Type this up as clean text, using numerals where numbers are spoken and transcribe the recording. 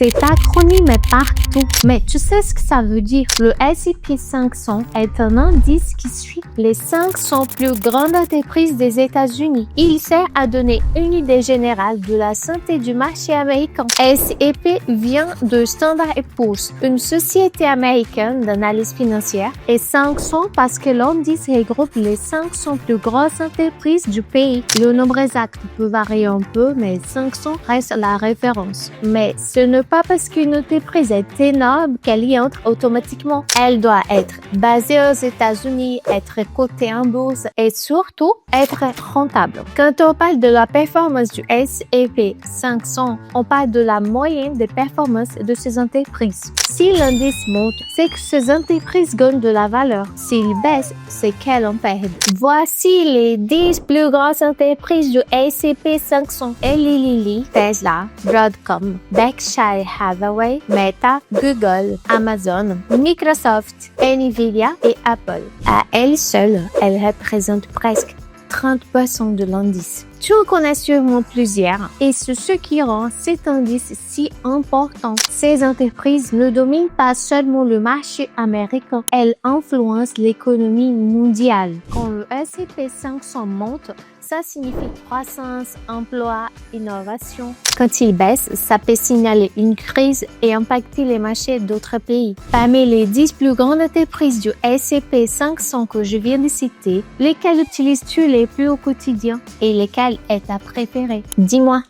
Cet acronyme est partout, mais tu sais ce que ça veut dire? Le S&P 500 est un indice qui suit les 500 plus grandes entreprises des États-Unis. Il sert à donner une idée générale de la santé du marché américain. S&P vient de Standard & Poor's, une société américaine d'analyse financière, et 500 parce que l'indice regroupe les 500 plus grosses entreprises du pays. Le nombre exact peut varier un peu, mais 500 reste la référence. Mais ce n'est pas parce qu'une entreprise est énorme qu'elle y entre automatiquement. Elle doit être basée aux États-Unis, être cotée en bourse et surtout être rentable. Quand on parle de la performance du S&P 500, on parle de la moyenne des performances de ces entreprises. Si l'indice monte, c'est que ces entreprises gagnent de la valeur. S'il baisse, c'est qu'elles en perdent. Voici les 10 plus grandes entreprises du S&P 500. Eli Lilly, Tesla, Broadcom, Berkshire Hathaway, Meta, Google, Amazon, Microsoft, Nvidia et Apple. À elles seules, elles représentent presque 30% de l'indice. Tu en connais sûrement plusieurs et c'est ce qui rend cet indice si important. Ces entreprises ne dominent pas seulement le marché américain, elles influencent l'économie mondiale. Quand le S&P 500 monte, ça signifie croissance, emploi, innovation. Quand il baisse, ça peut signaler une crise et impacter les marchés d'autres pays. Parmi les 10 plus grandes entreprises du S&P 500 que je viens de citer, lesquelles utilises-tu les plus au quotidien et lesquelles est ta préférée? Dis-moi.